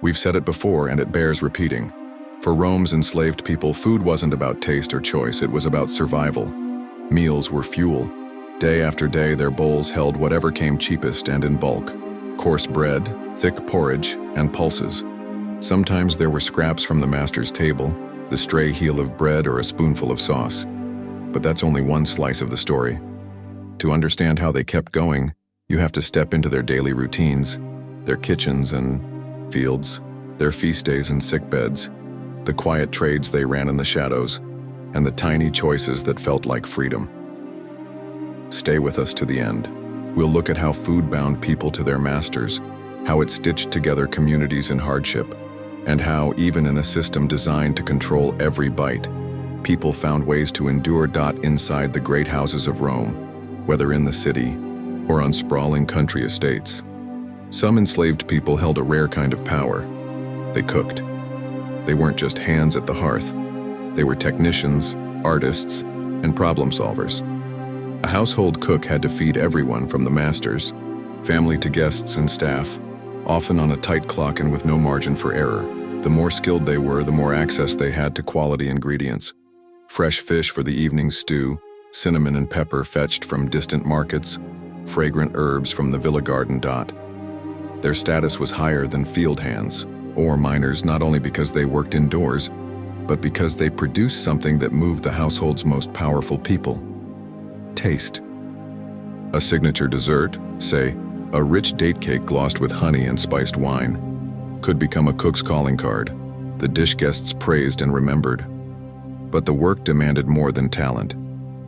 We've said it before, and it bears repeating. For Rome's enslaved people, food wasn't about taste or choice, it was about survival. Meals were fuel. Day after day, their bowls held whatever came cheapest and in bulk. Coarse bread, thick porridge, and pulses. Sometimes there were scraps from the master's table, the stray heel of bread or a spoonful of sauce. But that's only one slice of the story. To understand how they kept going, you have to step into their daily routines, their kitchens and fields, their feast days and sick beds, the quiet trades they ran in the shadows, and the tiny choices that felt like freedom. Stay with us to the end. We'll look at how food bound people to their masters, how it stitched together communities in hardship, and how, even in a system designed to control every bite, people found ways to endure. Inside the great houses of Rome, whether in the city or on sprawling country estates, some enslaved people held a rare kind of power. They cooked. They weren't just hands at the hearth. They were technicians, artists, and problem solvers. A household cook had to feed everyone from the masters, family to guests and staff, often on a tight clock and with no margin for error. The more skilled they were, the more access they had to quality ingredients. Fresh fish for the evening stew, cinnamon and pepper fetched from distant markets, fragrant herbs from the villa garden. Their status was higher than field hands or miners, not only because they worked indoors, but because they produced something that moved the household's most powerful people: taste. A signature dessert, say, a rich date cake glossed with honey and spiced wine, could become a cook's calling card, the dish guests praised and remembered. But the work demanded more than talent.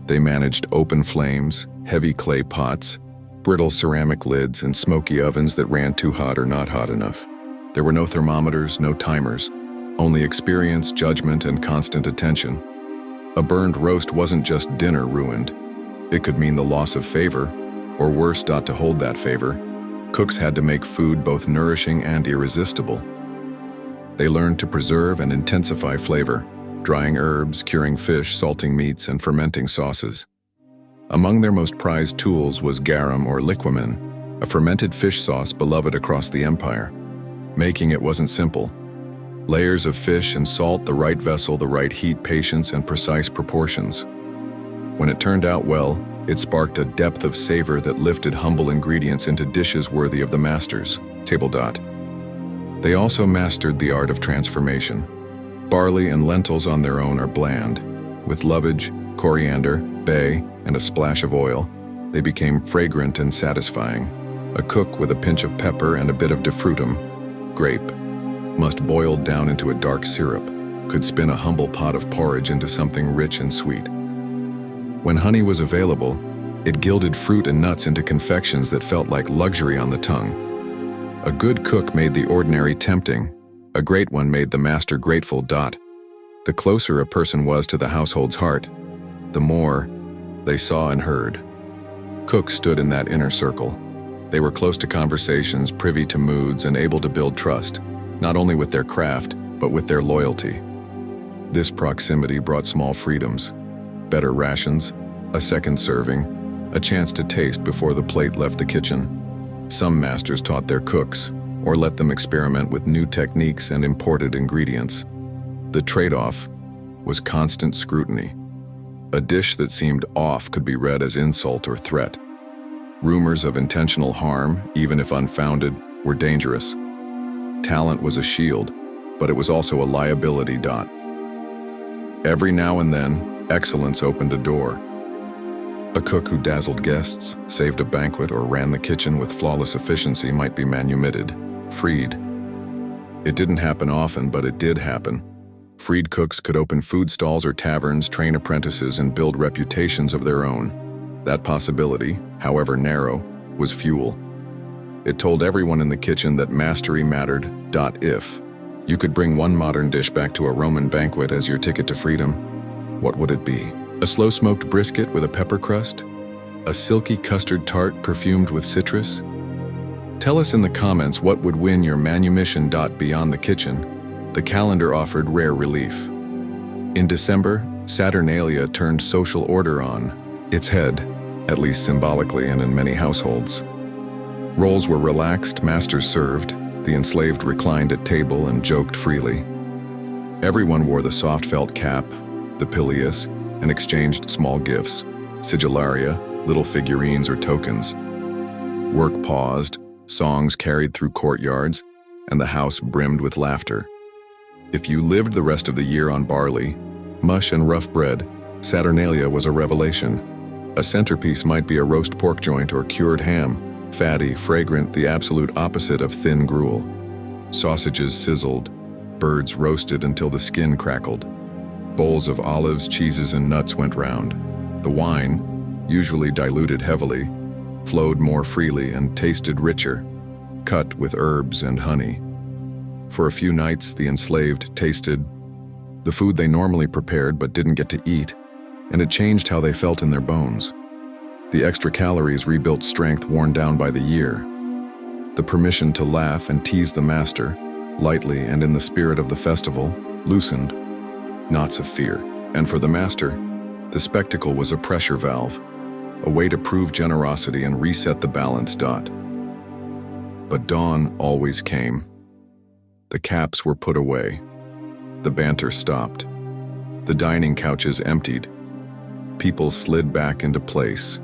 They managed open flames, heavy clay pots, brittle ceramic lids, and smoky ovens that ran too hot or not hot enough. There were no thermometers, no timers, only experience, judgment, and constant attention. A burned roast wasn't just dinner ruined. It could mean the loss of favor, or worse. To hold that favor, cooks had to make food both nourishing and irresistible. They learned to preserve and intensify flavor, drying herbs, curing fish, salting meats, and fermenting sauces. Among their most prized tools was garum or liquamen, a fermented fish sauce beloved across the empire. Making it wasn't simple. Layers of fish and salt, the right vessel, the right heat, patience, and precise proportions. When it turned out well, it sparked a depth of savor that lifted humble ingredients into dishes worthy of the masters. Table. They also mastered the art of transformation. Barley and lentils on their own are bland. With lovage, coriander, bay, and a splash of oil, they became fragrant and satisfying. A cook with a pinch of pepper and a bit of defrutum, grape, must boil down into a dark syrup, could spin a humble pot of porridge into something rich and sweet. When honey was available, it gilded fruit and nuts into confections that felt like luxury on the tongue. A good cook made the ordinary tempting. A great one made the master grateful. The closer a person was to the household's heart, the more they saw and heard. Cooks stood in that inner circle. They were close to conversations, privy to moods, and able to build trust, not only with their craft, but with their loyalty. This proximity brought small freedoms: better rations, a second serving, a chance to taste before the plate left the kitchen. Some masters taught their cooks, or let them experiment with new techniques and imported ingredients. The trade-off was constant scrutiny. A dish that seemed off could be read as insult or threat. Rumors of intentional harm, even if unfounded, were dangerous. Talent was a shield, but it was also a liability. Every now and then, excellence opened a door. A cook who dazzled guests, saved a banquet, or ran the kitchen with flawless efficiency might be manumitted, freed. It didn't happen often, but it did happen. Freed cooks could open food stalls or taverns, train apprentices, and build reputations of their own. That possibility, however narrow, was fuel. It told everyone in the kitchen that mastery mattered. If you could bring one modern dish back to a Roman banquet as your ticket to freedom, what would it be? A slow-smoked brisket with a pepper crust? A silky custard tart perfumed with citrus? Tell us in the comments what would win your manumission. Beyond the kitchen, the calendar offered rare relief. In December, Saturnalia turned social order on its head, at least symbolically and in many households. Roles were relaxed, masters served, The enslaved reclined at table and joked freely. Everyone wore the soft felt cap, the pileus, and exchanged small gifts, sigillaria, little figurines or tokens. Work paused, songs carried through courtyards, and the house brimmed with laughter. If you lived the rest of the year on barley, mush and rough bread, Saturnalia was a revelation. A centerpiece might be a roast pork joint or cured ham, fatty, fragrant, the absolute opposite of thin gruel. Sausages sizzled, birds roasted until the skin crackled. Bowls of olives, cheeses, and nuts went round. The wine, usually diluted heavily, flowed more freely and tasted richer, cut with herbs and honey. For a few nights, the enslaved tasted the food they normally prepared but didn't get to eat, and it changed how they felt in their bones. The extra calories rebuilt strength worn down by the year. The permission to laugh and tease the master, lightly and in the spirit of the festival, loosened knots of fear. And for the master, the spectacle was a pressure valve, a way to prove generosity and reset the balance. But dawn always came. The caps were put away. The banter stopped. The dining couches emptied. People slid back into place.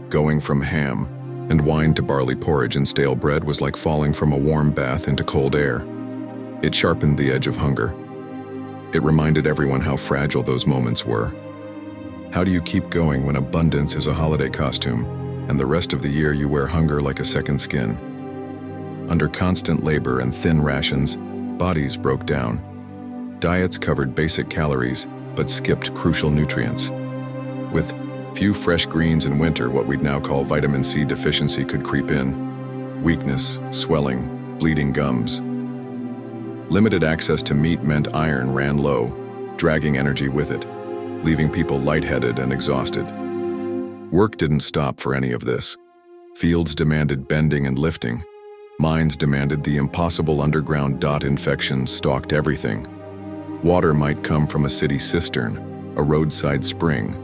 Going from ham and wine to barley porridge and stale bread was like falling from a warm bath into cold air. It sharpened the edge of hunger. It reminded everyone how fragile those moments were. How do you keep going when abundance is a holiday costume, and the rest of the year you wear hunger like a second skin? Under constant labor and thin rations, bodies broke down. Diets covered basic calories, but skipped crucial nutrients. With few fresh greens in winter, what we'd now call vitamin C deficiency could creep in. Weakness, swelling, bleeding gums. Limited access to meat meant iron ran low, dragging energy with it, leaving people lightheaded and exhausted. Work didn't stop for any of this. Fields demanded bending and lifting. Mines demanded the impossible underground. Infections stalked everything. Water might come from a city cistern, a roadside spring,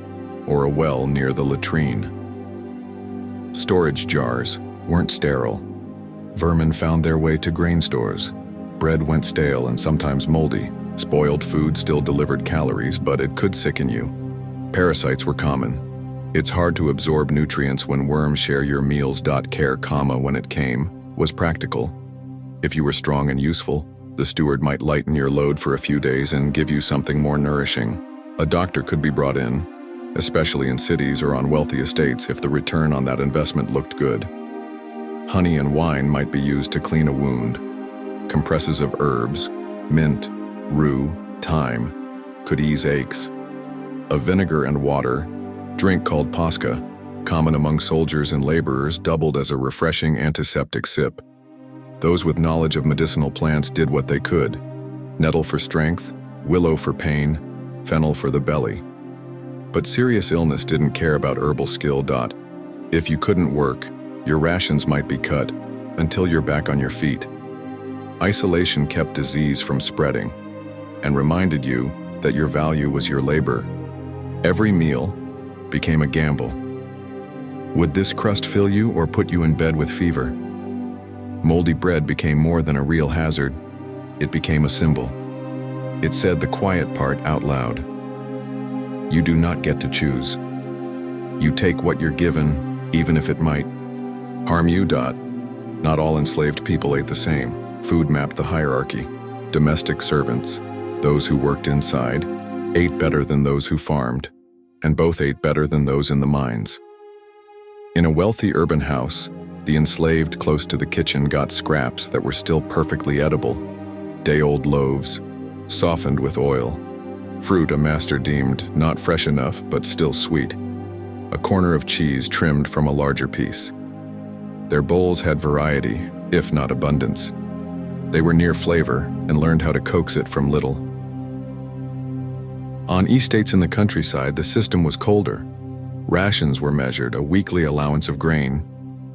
or a well near the latrine. Storage jars weren't sterile. Vermin found their way to grain stores. Bread went stale and sometimes moldy. Spoiled food still delivered calories, but it could sicken you. Parasites were common. It's hard to absorb nutrients when worms share your meals. Care, when it came, was practical. If you were strong and useful, the steward might lighten your load for a few days and give you something more nourishing. A doctor could be brought in, especially in cities or on wealthy estates if the return on that investment looked good. Honey and wine might be used to clean a wound. Compresses of herbs, mint, rue, thyme, could ease aches. A vinegar and water drink called pasca, common among soldiers and laborers, doubled as a refreshing antiseptic sip. Those with knowledge of medicinal plants did what they could. Nettle for strength, willow for pain, fennel for the belly. But serious illness didn't care about herbal skill. If you couldn't work, your rations might be cut until you're back on your feet. Isolation kept disease from spreading and reminded you that your value was your labor. Every meal became a gamble. Would this crust fill you or put you in bed with fever? Moldy bread became more than a real hazard. It became a symbol. It said the quiet part out loud. You do not get to choose. You take what you're given, even if it might harm you. Not all enslaved people ate the same. Food mapped the hierarchy. Domestic servants, those who worked inside, ate better than those who farmed, and both ate better than those in the mines. In a wealthy urban house, the enslaved close to the kitchen got scraps that were still perfectly edible. Day-old loaves, softened with oil. Fruit a master deemed not fresh enough but still sweet. A corner of cheese trimmed from a larger piece. Their bowls had variety, if not abundance. They were near flavor and learned how to coax it from little. On estates in the countryside, the system was colder. Rations were measured, a weekly allowance of grain,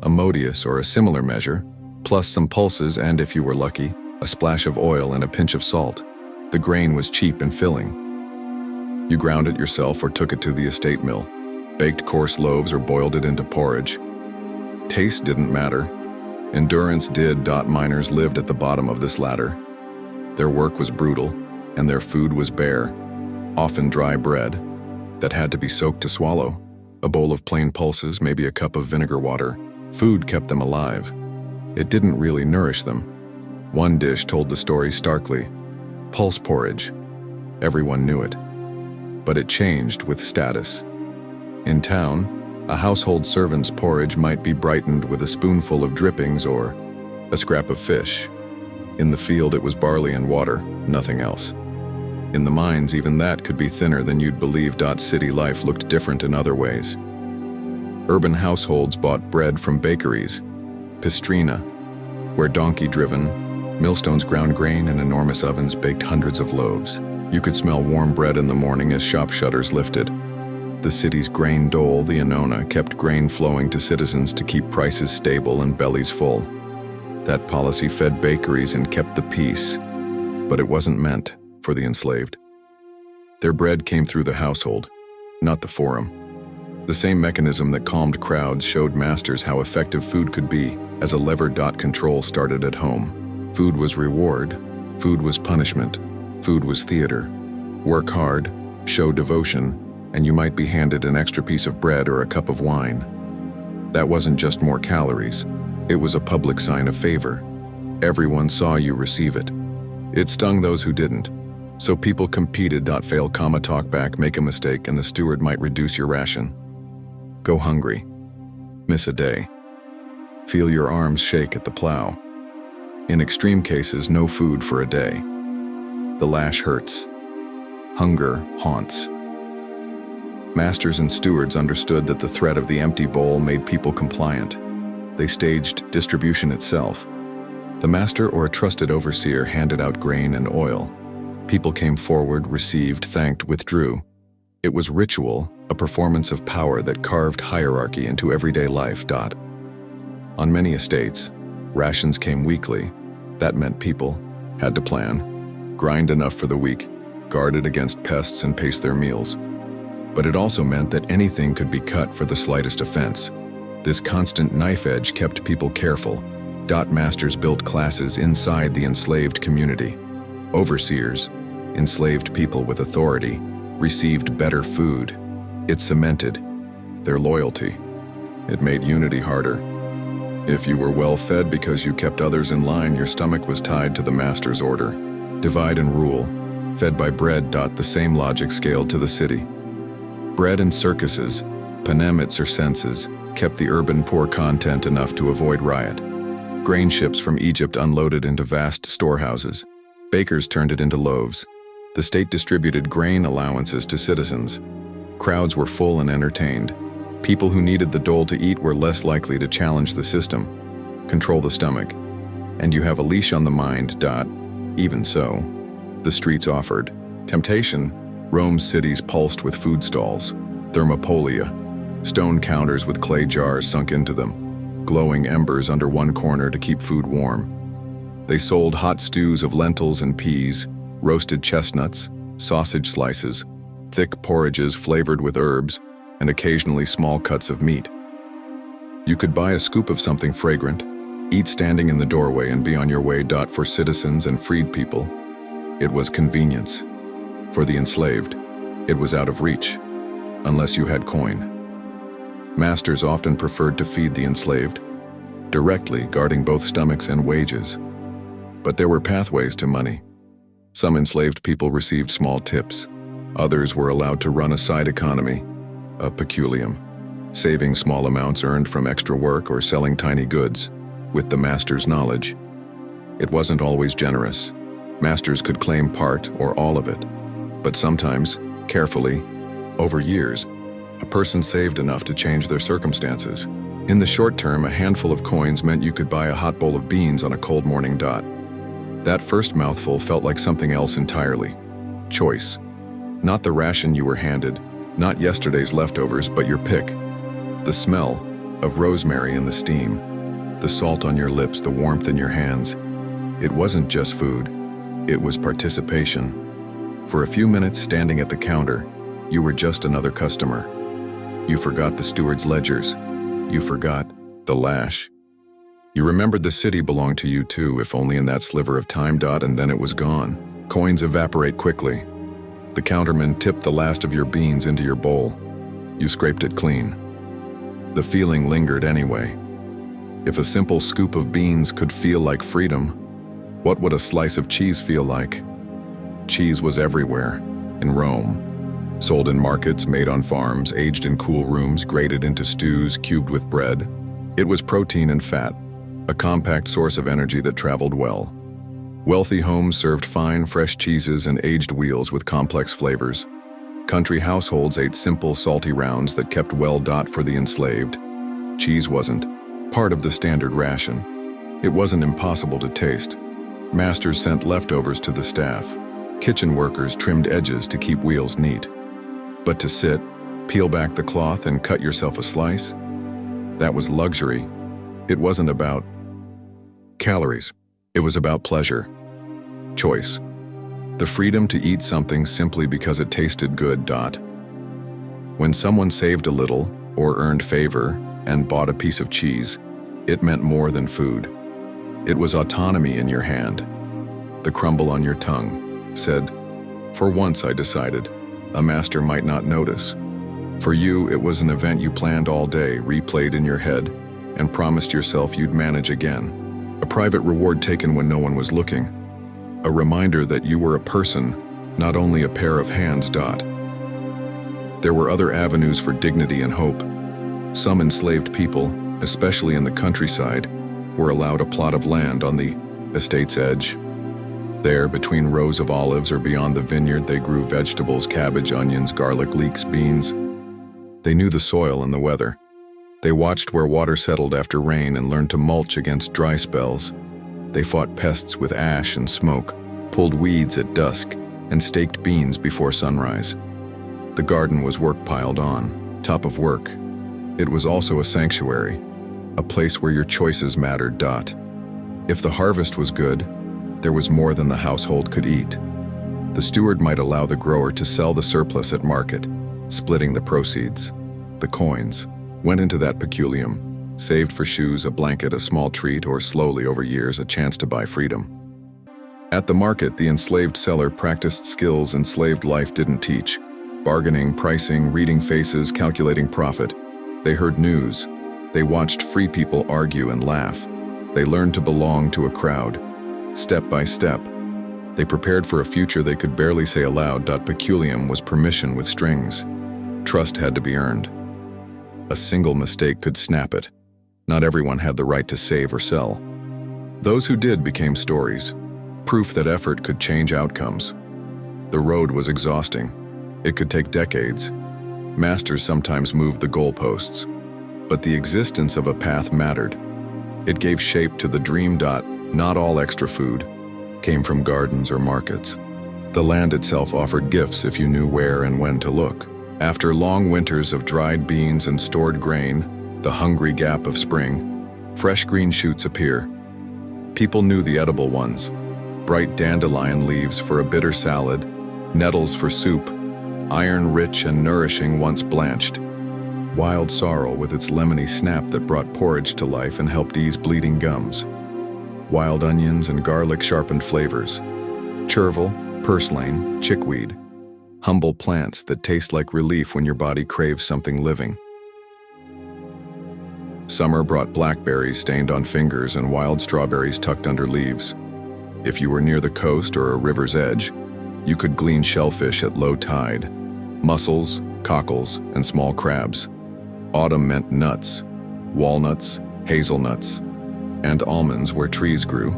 a modius or a similar measure, plus some pulses and, if you were lucky, a splash of oil and a pinch of salt. The grain was cheap and filling. You ground it yourself or took it to the estate mill, baked coarse loaves or boiled it into porridge. Taste didn't matter. Endurance did. Miners lived at the bottom of this ladder. Their work was brutal, and their food was bare, often dry bread that had to be soaked to swallow. A bowl of plain pulses, maybe a cup of vinegar water. Food kept them alive. It didn't really nourish them. One dish told the story starkly: pulse porridge. Everyone knew it. But it changed with status. In town, a household servant's porridge might be brightened with a spoonful of drippings or a scrap of fish. In the field, it was barley and water, nothing else. In the mines, even that could be thinner than you'd believe. City life looked different in other ways. Urban households bought bread from bakeries, pistrina, where donkey-driven, millstones ground grain and enormous ovens baked hundreds of loaves. You could smell warm bread in the morning as shop shutters lifted. The city's grain dole, the Annona, kept grain flowing to citizens to keep prices stable and bellies full. That policy fed bakeries and kept the peace, but it wasn't meant for the enslaved. Their bread came through the household, not the forum. The same mechanism that calmed crowds showed masters how effective food could be as a lever. Control started at home. Food was reward, food was punishment, food was theater. Work hard, show devotion, and you might be handed an extra piece of bread or a cup of wine. That wasn't just more calories. It was a public sign of favor. Everyone saw you receive it. It stung those who didn't. So people competed. Fail, talk back, make a mistake, and the steward might reduce your ration. Go hungry. Miss a day. Feel your arms shake at the plow. In extreme cases, no food for a day. The lash hurts. Hunger haunts. Masters and stewards understood that the threat of the empty bowl made people compliant. They staged distribution itself. The master or a trusted overseer handed out grain and oil. People came forward, received, thanked, withdrew. It was ritual, a performance of power that carved hierarchy into everyday life. On many estates, rations came weekly. That meant people had to plan, grind enough for the week, guarded against pests and pace their meals. But it also meant that anything could be cut for the slightest offense. This constant knife edge kept people careful. Masters built classes inside the enslaved community. Overseers, enslaved people with authority, received better food. It cemented their loyalty. It made unity harder. If you were well fed because you kept others in line, your stomach was tied to the master's order. Divide and rule, fed by bread. The same logic scaled to the city. Bread and circuses, panem et circenses, kept the urban poor content enough to avoid riot. Grain ships from Egypt unloaded into vast storehouses. Bakers turned it into loaves. The state distributed grain allowances to citizens. Crowds were full and entertained. People who needed the dole to eat were less likely to challenge the system. Control the stomach, and you have a leash on the mind. Even so, the streets offered temptation. Rome's cities pulsed with food stalls, thermopolia, stone counters with clay jars sunk into them, glowing embers under one corner to keep food warm. They sold hot stews of lentils and peas, roasted chestnuts, sausage slices, thick porridges flavored with herbs, and occasionally small cuts of meat. You could buy a scoop of something fragrant, eat standing in the doorway, and be on your way. For citizens and freed people, it was convenience. For the enslaved, it was out of reach, unless you had coin. Masters often preferred to feed the enslaved, directly guarding both stomachs and wages. But there were pathways to money. Some enslaved people received small tips. Others were allowed to run a side economy, a peculium, saving small amounts earned from extra work or selling tiny goods, with the master's knowledge. It wasn't always generous. Masters could claim part or all of it. But sometimes, carefully, over years, a person saved enough to change their circumstances. In the short term, a handful of coins meant you could buy a hot bowl of beans on a cold morning. That first mouthful felt like something else entirely. Choice. Not the ration you were handed, not yesterday's leftovers, but your pick. The smell of rosemary in the steam, the salt on your lips, the warmth in your hands. It wasn't just food, it was participation. For a few minutes standing at the counter, you were just another customer. You forgot the steward's ledgers. You forgot the lash. You remembered the city belonged to you too, if only in that sliver of time. And then it was gone. Coins evaporate quickly. The counterman tipped the last of your beans into your bowl. You scraped it clean. The feeling lingered anyway. If a simple scoop of beans could feel like freedom, what would a slice of cheese feel like? Cheese was everywhere, in Rome. Sold in markets, made on farms, aged in cool rooms, grated into stews, cubed with bread. It was protein and fat, a compact source of energy that traveled well. Wealthy homes served fine, fresh cheeses and aged wheels with complex flavors. Country households ate simple, salty rounds that kept well. For the enslaved, cheese wasn't part of the standard ration. It wasn't impossible to taste. Masters sent leftovers to the staff. Kitchen workers trimmed edges to keep wheels neat. But to sit, peel back the cloth and cut yourself a slice, that was luxury. It wasn't about calories. It was about pleasure, choice, the freedom to eat something simply because it tasted good. When someone saved a little or earned favor and bought a piece of cheese, it meant more than food. It was autonomy in your hand. The crumble on your tongue said, "For once I decided." A master might not notice. For you, it was an event you planned all day, replayed in your head, and promised yourself you'd manage again. A private reward taken when no one was looking. A reminder that you were a person, not only a pair of hands. There were other avenues for dignity and hope. Some enslaved people, especially in the countryside, were allowed a plot of land on the estate's edge. There, between rows of olives or beyond the vineyard, they grew vegetables, cabbage, onions, garlic, leeks, beans. They knew the soil and the weather. They watched where water settled after rain and learned to mulch against dry spells. They fought pests with ash and smoke, pulled weeds at dusk, and staked beans before sunrise. The garden was work piled on, top of work. It was also a sanctuary, a place where your choices mattered. If the harvest was good, there was more than the household could eat. The steward might allow the grower to sell the surplus at market, splitting the proceeds. The coins went into that peculium, saved for shoes, a blanket, a small treat, or slowly over years a chance to buy freedom. At the market, the enslaved seller practiced skills enslaved life didn't teach. Bargaining, pricing, reading faces, calculating profit. They heard news. They watched free people argue and laugh. They learned to belong to a crowd. Step by step, they prepared for a future they could barely say aloud. Peculium was permission with strings. Trust had to be earned. A single mistake could snap it. Not everyone had the right to save or sell. Those who did became stories, proof that effort could change outcomes. The road was exhausting. It could take decades. Masters sometimes moved the goalposts. But the existence of a path mattered. It gave shape to the dream. Not all extra food came from gardens or markets. The land itself offered gifts if you knew where and when to look. After long winters of dried beans and stored grain, the hungry gap of spring, fresh green shoots appear. People knew the edible ones. Bright dandelion leaves for a bitter salad, nettles for soup, iron-rich and nourishing once blanched. Wild sorrel with its lemony snap that brought porridge to life and helped ease bleeding gums. Wild onions and garlic sharpened flavors. Chervil, purslane, chickweed. Humble plants that taste like relief when your body craves something living. Summer brought blackberries stained on fingers and wild strawberries tucked under leaves. If you were near the coast or a river's edge, you could glean shellfish at low tide, mussels, cockles, and small crabs. Autumn meant nuts, walnuts, hazelnuts, and almonds where trees grew.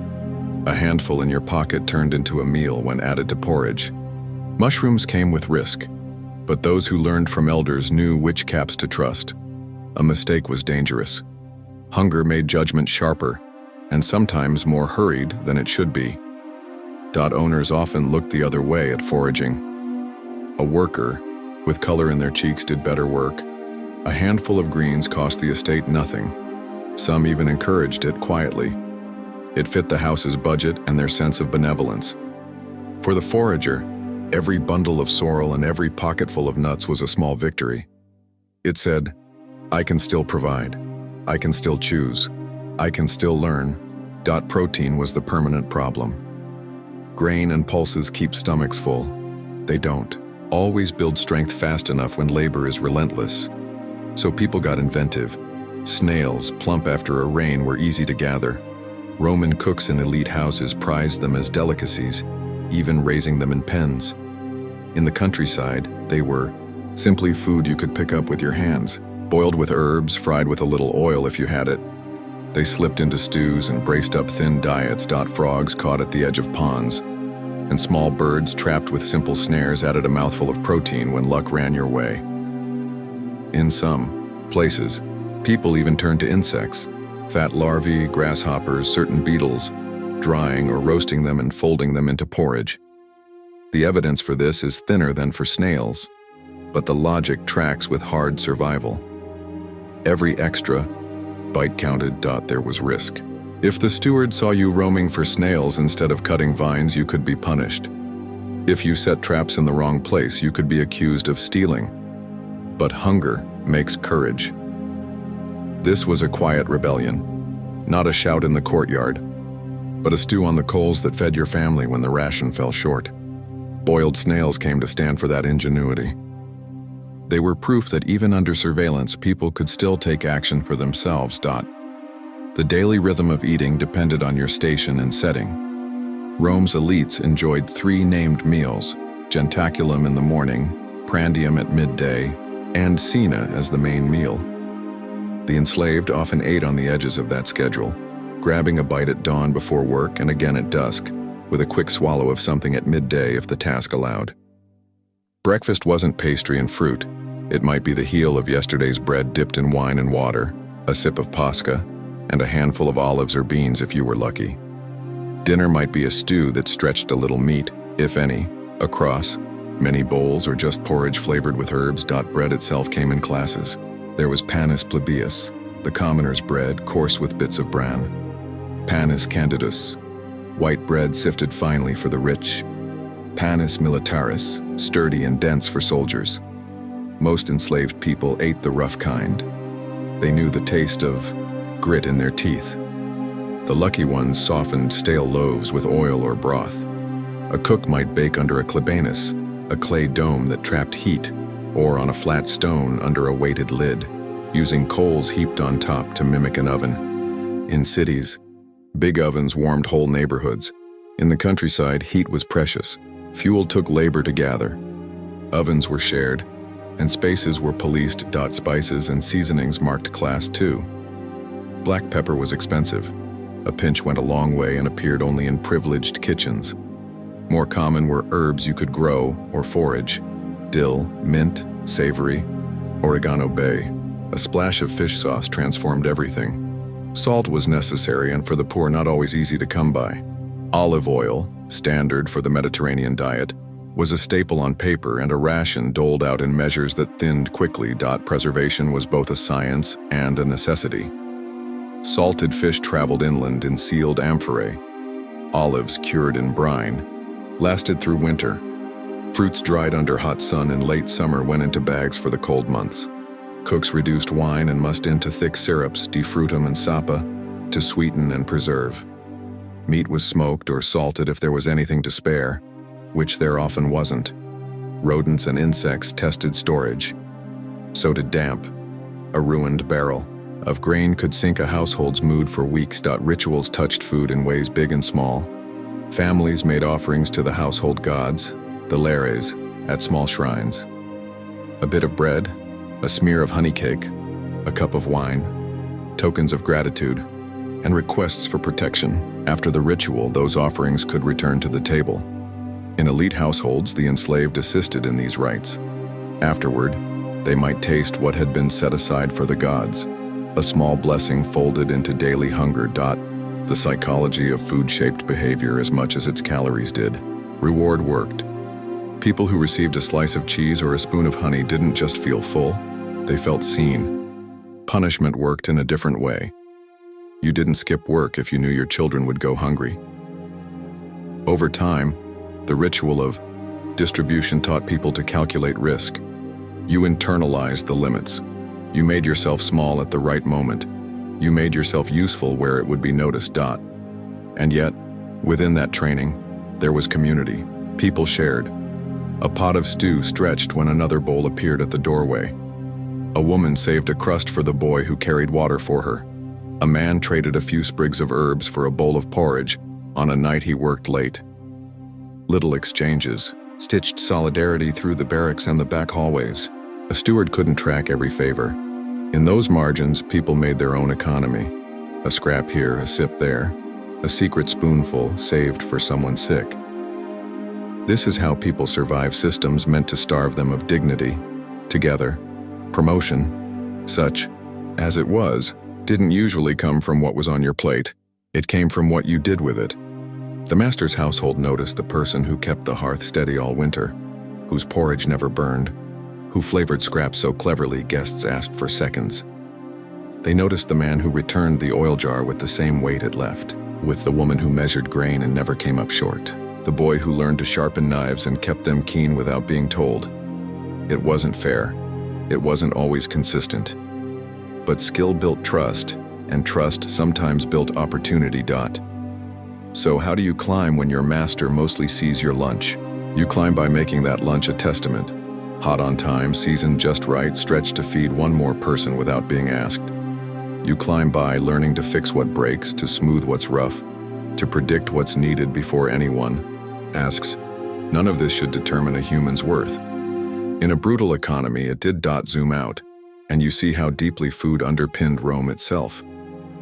A handful in your pocket turned into a meal when added to porridge. Mushrooms came with risk, but those who learned from elders knew which caps to trust. A mistake was dangerous. Hunger made judgment sharper, and sometimes more hurried than it should be. Owners often looked the other way at foraging. A worker, with color in their cheeks, did better work. A handful of greens cost the estate nothing. Some even encouraged it quietly. It fit the house's budget and their sense of benevolence. For the forager, every bundle of sorrel and every pocketful of nuts was a small victory. It said, "I can still provide. I can still choose." I can still learn. Protein was the permanent problem. Grain and pulses keep stomachs full. They don't always build strength fast enough when labor is relentless. So people got inventive. Snails, plump after a rain, were easy to gather. Roman cooks in elite houses prized them as delicacies, even raising them in pens. In the countryside, they were simply food you could pick up with your hands, boiled with herbs, fried with a little oil if you had it. They slipped into stews and braced up thin diets. Frogs caught at the edge of ponds, and small birds trapped with simple snares added a mouthful of protein when luck ran your way. In some places, people even turned to insects, fat larvae, grasshoppers, certain beetles, drying or roasting them and folding them into porridge. The evidence for this is thinner than for snails, but the logic tracks with hard survival. Every extra bite counted. There was risk. If the steward saw you roaming for snails instead of cutting vines, you could be punished. If you set traps in the wrong place, you could be accused of stealing. But hunger makes courage. This was a quiet rebellion, not a shout in the courtyard, but a stew on the coals that fed your family when the ration fell short. Boiled snails came to stand for that ingenuity. They were proof that even under surveillance, people could still take action for themselves. The daily rhythm of eating depended on your station and setting. Rome's elites enjoyed 3 named meals: jentaculum in the morning, prandium at midday, and cena as the main meal. The enslaved often ate on the edges of that schedule, grabbing a bite at dawn before work and again at dusk, with a quick swallow of something at midday if the task allowed. Breakfast wasn't pastry and fruit. It might be the heel of yesterday's bread dipped in wine and water, a sip of pasca, and a handful of olives or beans if you were lucky. Dinner might be a stew that stretched a little meat, if any, across many bowls, or just porridge flavored with herbs. Bread itself came in classes. There was panis plebeius, the commoner's bread, coarse with bits of bran. Panis candidus, white bread sifted finely for the rich. Panis militaris, sturdy and dense for soldiers. Most enslaved people ate the rough kind. They knew the taste of grit in their teeth. The lucky ones softened stale loaves with oil or broth. A cook might bake under a klebanus, a clay dome that trapped heat, or on a flat stone under a weighted lid, using coals heaped on top to mimic an oven. In cities, big ovens warmed whole neighborhoods. In the countryside, heat was precious. Fuel took labor to gather. Ovens were shared, and spaces were policed. Spices and seasonings marked class too. Black pepper was expensive. A pinch went a long way and appeared only in privileged kitchens. More common were herbs you could grow or forage: dill, mint, savory, oregano bay. A splash of fish sauce transformed everything. Salt was necessary and for the poor not always easy to come by. Olive oil, standard for the Mediterranean diet, was a staple on paper and a ration doled out in measures that thinned quickly. Preservation was both a science and a necessity. Salted fish traveled inland in sealed amphorae. Olives, cured in brine, lasted through winter. Fruits dried under hot sun in late summer went into bags for the cold months. Cooks reduced wine and mussed into thick syrups, defrutum and sapa, to sweeten and preserve. Meat was smoked or salted if there was anything to spare, which there often wasn't. Rodents and insects tested storage. So did damp. A ruined barrel of grain could sink a household's mood for weeks. Rituals touched food in ways big and small. Families made offerings to the household gods, the lares, at small shrines. A bit of bread, a smear of honey cake, a cup of wine, tokens of gratitude, and requests for protection. After the ritual, those offerings could return to the table. In elite households, the enslaved assisted in these rites. Afterward, they might taste what had been set aside for the gods, a small blessing folded into daily hunger. The psychology of food shaped behavior as much as its calories did. Reward worked. People who received a slice of cheese or a spoon of honey didn't just feel full, they felt seen. Punishment worked in a different way. You didn't skip work if you knew your children would go hungry. Over time, the ritual of distribution taught people to calculate risk. You internalized the limits. You made yourself small at the right moment. You made yourself useful where it would be noticed. And yet, within that training, there was community. People shared. A pot of stew stretched when another bowl appeared at the doorway. A woman saved a crust for the boy who carried water for her. A man traded a few sprigs of herbs for a bowl of porridge on a night he worked late. Little exchanges stitched solidarity through the barracks and the back hallways. A steward couldn't track every favor. In those margins, people made their own economy. A scrap here, a sip there, a secret spoonful saved for someone sick. This is how people survive systems meant to starve them of dignity. Together, promotion, such as it was, didn't usually come from what was on your plate. It came from what you did with it. The master's household noticed the person who kept the hearth steady all winter, whose porridge never burned, who flavored scraps so cleverly guests asked for seconds. They noticed the man who returned the oil jar with the same weight it left, with the woman who measured grain and never came up short, the boy who learned to sharpen knives and kept them keen without being told. It wasn't fair. It wasn't always consistent. But skill built trust, and trust sometimes built opportunity. So how do you climb when your master mostly sees your lunch? You climb by making that lunch a testament. Hot on time, seasoned just right, stretched to feed one more person without being asked. You climb by learning to fix what breaks, to smooth what's rough, to predict what's needed before anyone asks. None of this should determine a human's worth. In a brutal economy, it did. Zoom out, and you see how deeply food underpinned Rome itself.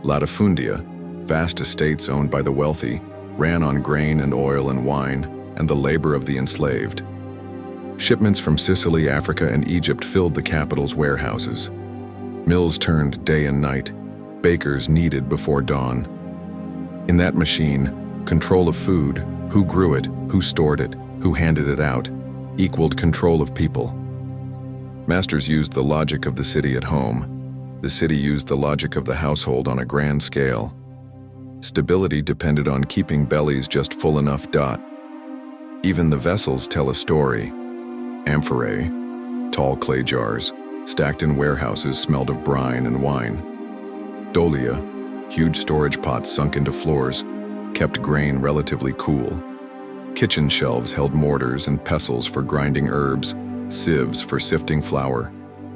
Latifundia, vast estates owned by the wealthy, ran on grain and oil and wine and the labor of the enslaved. Shipments from Sicily, Africa, and Egypt filled the capital's warehouses. Mills turned day and night, bakers kneaded before dawn. In that machine, control of food, who grew it, who stored it, who handed it out, equaled control of people. Masters used the logic of the city at home. The city used the logic of the household on a grand scale. Stability depended on keeping bellies just full enough. Even the vessels tell a story. Amphorae, tall clay jars, stacked in warehouses, smelled of brine and wine. Dolia, huge storage pots sunk into floors, kept grain relatively cool. Kitchen shelves held mortars and pestles for grinding herbs, sieves for sifting flour,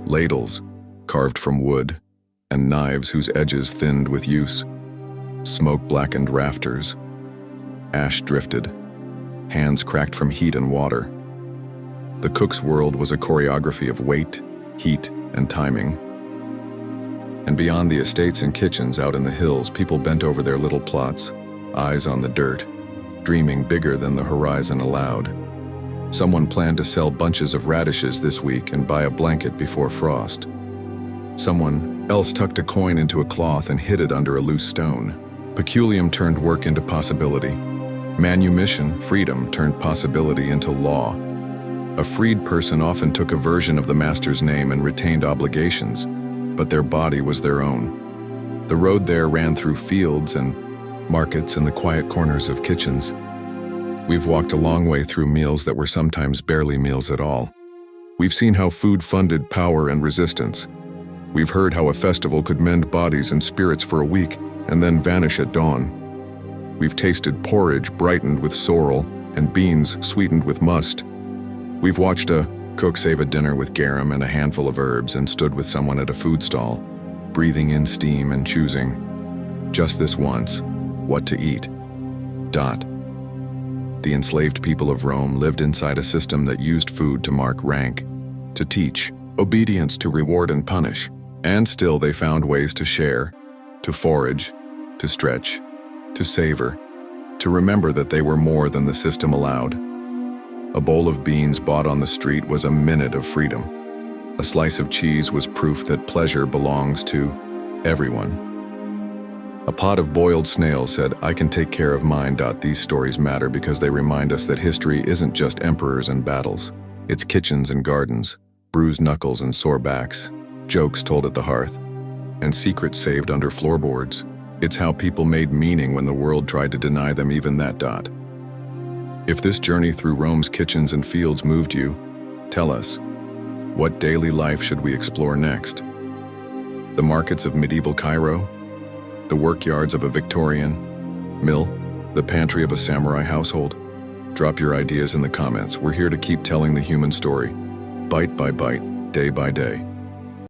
ladles, carved from wood, and knives whose edges thinned with use. Smoke-blackened rafters. Ash drifted. Hands cracked from heat and water. The cook's world was a choreography of weight, heat, and timing. And beyond the estates and kitchens out in the hills, people bent over their little plots, eyes on the dirt, dreaming bigger than the horizon allowed. Someone planned to sell bunches of radishes this week and buy a blanket before frost. Someone else tucked a coin into a cloth and hid it under a loose stone. Peculium turned work into possibility. Manumission, freedom, turned possibility into law. A freed person often took a version of the master's name and retained obligations, but their body was their own. The road there ran through fields and markets and the quiet corners of kitchens. We've walked a long way through meals that were sometimes barely meals at all. We've seen how food funded power and resistance. We've heard how a festival could mend bodies and spirits for a week and then vanish at dawn. We've tasted porridge brightened with sorrel and beans sweetened with must. We've watched a cook save a dinner with garum and a handful of herbs and stood with someone at a food stall, breathing in steam and choosing, just this once, what to eat. The enslaved people of Rome lived inside a system that used food to mark rank, to teach, obedience to reward and punish, and still they found ways to share, to forage, to stretch, to savor, to remember that they were more than the system allowed. A bowl of beans bought on the street was a minute of freedom. A slice of cheese was proof that pleasure belongs to everyone. A pot of boiled snails said, "I can take care of mine." These stories matter because they remind us that history isn't just emperors and battles. It's kitchens and gardens, bruised knuckles and sore backs, jokes told at the hearth, and secrets saved under floorboards. It's how people made meaning when the world tried to deny them even that. If this journey through Rome's kitchens and fields moved you, tell us, what daily life should we explore next? The markets of medieval Cairo? The workyards of a Victorian mill? The pantry of a samurai household? Drop your ideas in the comments. We're here to keep telling the human story, bite by bite, day by day.